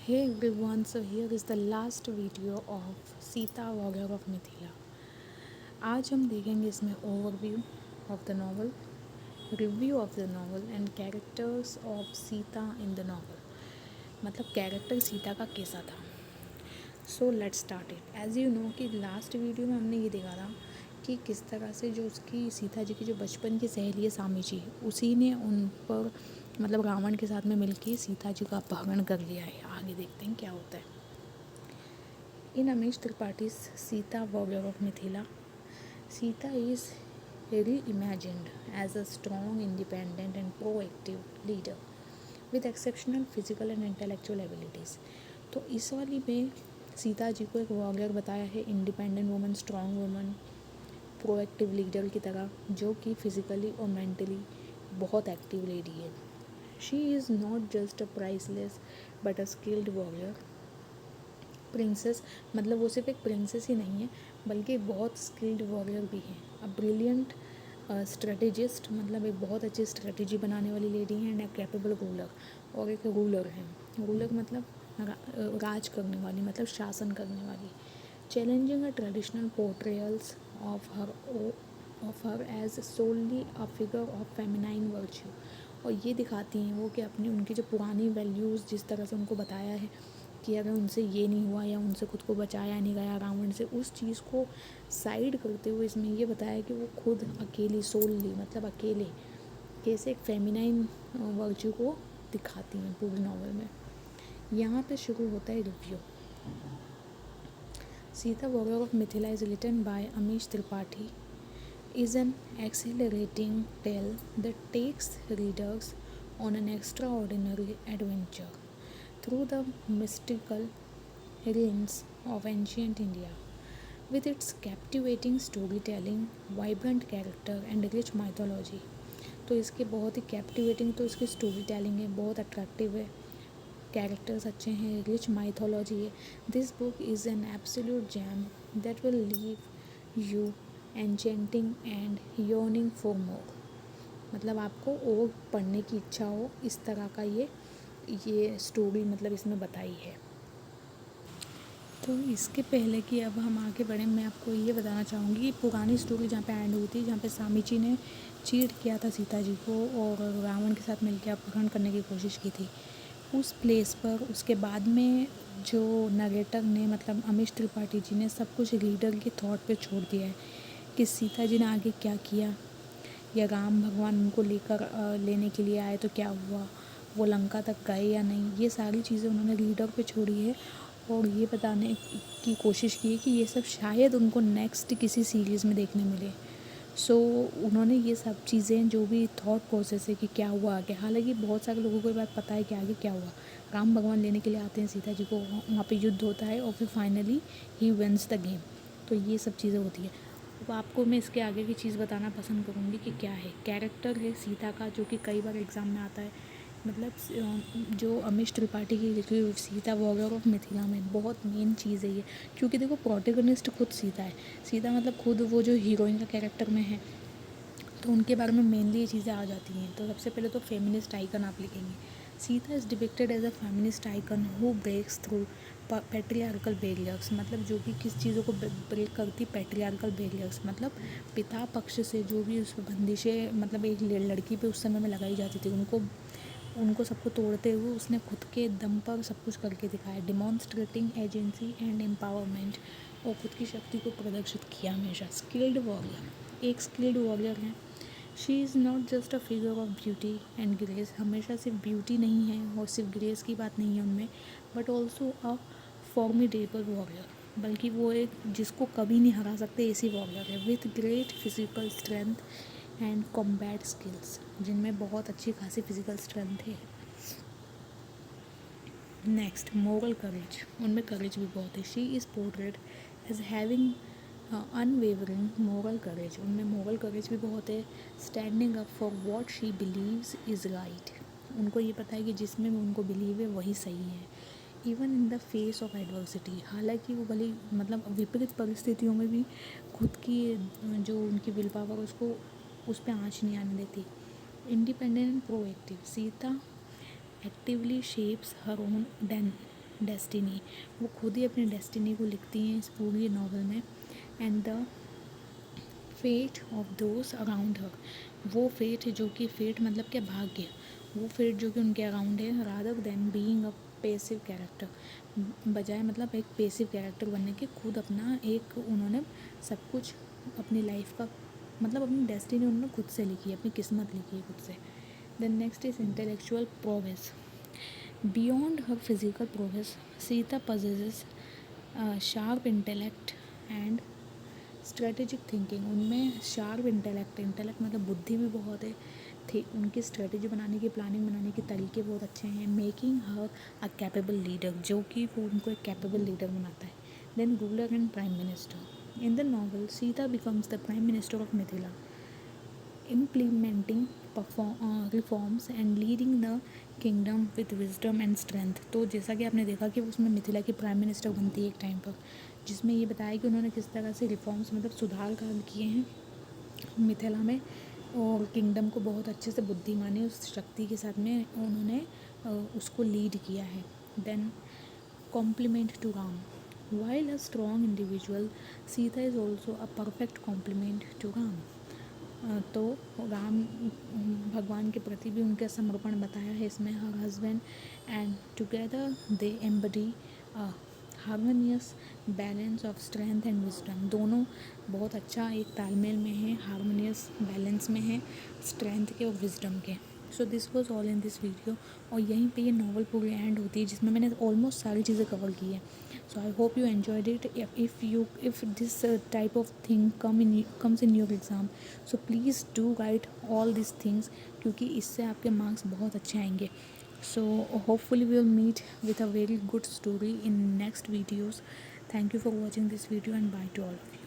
Hey everyone, so here is the last video of Sita warrior of Mithila. आज हम देखेंगे इसमें overview of the novel, review of the novel and characters of Sita in the novel. मतलब character Sita का कैसा था। So let's start it. As you know कि last video में हमने ये देखा था कि किस तरह से जो उसकी सीता जी की जो बचपन की सहेली है सामीची, उसी ने उन पर मतलब रावण के साथ में मिलके सीता जी का अपहरण कर लिया है। आगे देखते हैं क्या होता है। In Amish Tripaঠি's Sita Warrior of Mithila, Sita is reimagined as a strong, independent, and proactive leader with exceptional physical and intellectual abilities. तो इस वाली में सीता जी को एक वॉरियर बताया है, independent woman, strong woman, proactive leader की तरह, जो कि फिज़िकली और मेंटली बहुत एक्टिव लेडी है। She is not just a priceless but a skilled warrior princess. मतलब वो सिर्फ एक प्रिंसेस ही नहीं है बल्कि एक बहुत स्किल्ड वॉरियर भी है। अ ब्रिलियंट स्ट्रेटेजिस्ट, मतलब एक बहुत अच्छी स्ट्रेटेजी बनाने वाली लेडी है, एंड ए कैपेबल रूलर, और एक रूलर है। रूलर मतलब राज करने वाली, मतलब शासन करने वाली। Challenging a traditional portrayals of her as solely a figure of feminine virtue. और ये दिखाती हैं वो कि अपनी उनकी जो पुरानी वैल्यूज़ जिस तरह से उनको बताया है कि अगर उनसे ये नहीं हुआ या उनसे खुद को बचाया नहीं गया रावण से, उस चीज़ को साइड करते हुए इसमें ये बताया कि वो खुद अकेली, सोलली मतलब अकेले कैसे एक फेमिनाइन वर्च्यू को दिखाती हैं पूरी नॉवल में। यहाँ पे शुरू होता है review. Sita warrior of Mithila is written by Amish Tripathi is an exhilarating tale that takes readers on an extraordinary adventure through the mystical realms of ancient India. With its captivating storytelling, vibrant character and rich mythology, तो इसके बहुत ही captivating तो इसकी story telling है, बहुत attractive है, characters अच्छे हैं, रिच माइथोलॉजी है। This book is an absolute jam that will leave you enchanting and yearning for more. मतलब आपको और पढ़ने की इच्छा हो, इस तरह का ये स्टोरी मतलब इसमें बताई है। तो इसके पहले कि अब हम आगे बढ़ें, मैं आपको ये बताना चाहूँगी कि पुरानी स्टोरी जहाँ पे एंड हुई थी, जहाँ पे सामीची ने चीट किया था सीता जी को और रावण के साथ मिलकर अपहरण करने की कोशिश की थी, उस प्लेस पर उसके बाद में जो नरेटर ने मतलब अमीश त्रिपाठी जी ने सब कुछ रीडर के थॉट पे छोड़ दिया है कि सीता जी ने आगे क्या किया, या राम भगवान उनको लेने के लिए आए तो क्या हुआ, वो लंका तक गए या नहीं, ये सारी चीज़ें उन्होंने रीडर पे छोड़ी है। और ये बताने की कोशिश की है कि ये सब शायद उनको नेक्स्ट किसी सीरीज़ में देखने मिले। सो उन्होंने ये सब चीज़ें जो भी थॉट प्रोसेस है कि क्या हुआ आगे, हालांकि बहुत सारे लोगों को ये बात पता है कि आगे क्या हुआ। राम भगवान लेने के लिए आते हैं सीता जी को, वहाँ पे युद्ध होता है और फिर finally he wins the game. तो ये सब चीज़ें होती है। अब आपको मैं इसके आगे की चीज़ बताना पसंद करूँगी कि क्या है। कैरेक्टर है सीता का, जो कि कई बार एग्ज़ाम में आता है। मतलब जो अमीश त्रिपाठी की लिखी हुई सीता वॉरियर ऑफ मिथिला में बहुत मेन चीज़ है ये, क्योंकि देखो प्रोटेगनिस्ट खुद सीता है। सीता मतलब खुद वो जो हीरोइन का कैरेक्टर में है, तो उनके बारे में मेनली ये चीज़ें आ जाती हैं। तो सबसे पहले तो फेमिनिस्ट आइकन आप लिखेंगे। Sita is depicted as a feminist icon who breaks through patriarchal barriers. मतलब जो भी किस चीज़ों को ब्रेक करती, पैट्रियार्कल बैरियर्स मतलब पिता पक्ष से जो भी उस बंदिशें मतलब एक लड़की पे उस समय में लगाई जाती थी, उनको सबको तोड़ते हुए उसने खुद के दम पर सब कुछ करके दिखाया, डिमॉन्स्ट्रेटिंग एजेंसी एंड एम्पावरमेंट, और खुद की शक्ति को प्रदर्शित किया हमेशा। स्किल्ड वॉरियर, एक स्किल्ड वॉरियर है। She is not just a figure of beauty and grace. हमेशा सिर्फ ब्यूटी नहीं है और सिर्फ ग्रेस की बात नहीं है उनमें, but also a formidable warrior, बल्कि वो एक जिसको कभी नहीं हरा सकते ऐसी वॉरियर है, with great physical strength and combat skills, जिनमें बहुत अच्छी खासी फिजिकल स्ट्रेंथ है। नेक्स्ट, मोरल करेज, उनमें करेज भी बहुत है। She is portrayed as having unwavering moral courage, उनमें मोरल करेज भी बहुत है। Standing up for what she believes is right, उनको ये पता है कि जिसमें उनको बिलीव है वही सही है। Even in the face of adversity, हालांकि वो भले मतलब विपरीत परिस्थितियों में भी खुद की जो उनकी विल पावर उसको उस पर आँच नहीं आने देती। Independent and proactive, Sita actively shapes her own destiny, वो खुद ही अपनी डेस्टिनी को लिखती हैं इस पूरी नावल में। And the fate of those around her, वो फेट जो कि फेट मतलब क्या, भाग्य, वो फेट जो कि उनके अराउंड है, rather than being a passive character, बजाय मतलब एक पेसिव कैरेक्टर बनने के, खुद अपना एक उन्होंने सब कुछ अपनी लाइफ का मतलब अपनी डेस्टिनी उन्होंने खुद से लिखी है, अपनी किस्मत लिखी है खुद से। Then next is intellectual progress. Beyond her physical progress, Sita possesses sharp intellect and strategic thinking, उनमें शार्प इंटेलेक्ट मतलब बुद्धि भी बहुत है, थी उनकी स्ट्रेटेजी बनाने की, प्लानिंग बनाने के तरीके बहुत अच्छे हैं। Making her a capable leader, जो कि वो उनको एक कैपेबल लीडर बनाता है। Then ruler and prime minister. In the novel Sita becomes the prime minister of Mithila, implementing reforms and leading the kingdom with wisdom and strength। तो जैसा कि आपने देखा कि उसमें मिथिला की प्राइम मिनिस्टर बनती है एक टाइम पर, जिसमें ये बताया कि उन्होंने किस तरह से रिफॉर्म्स मतलब सुधार कार्य किए हैं मिथिला में, और किंगडम को बहुत अच्छे से बुद्धिमानी उस शक्ति के साथ में उन्होंने उसको लीड किया है। Then complement to Ram, while a strong individual Sita is also a perfect complement to Ram. तो राम भगवान के प्रति भी उनका समर्पण बताया है इसमें, her husband and together they embody harmonious balance of strength and wisdom, दोनों बहुत अच्छा एक तालमेल में है, हार्मोनियस बैलेंस में है, स्ट्रेंथ के और विजडम के। So this was all in this video, और यहीं पे ये नावल पूरी एंड होती है, जिसमें मैंने ऑलमोस्ट सारी चीज़ें कवर की है। So I hope you enjoyed it. If this type of thing comes in your exam, so please do write all these things, क्योंकि इससे आपके मार्क्स बहुत अच्छे आएंगे। So hopefully we will meet with a very good story in next videos. Thank you for watching this video and bye to all of you.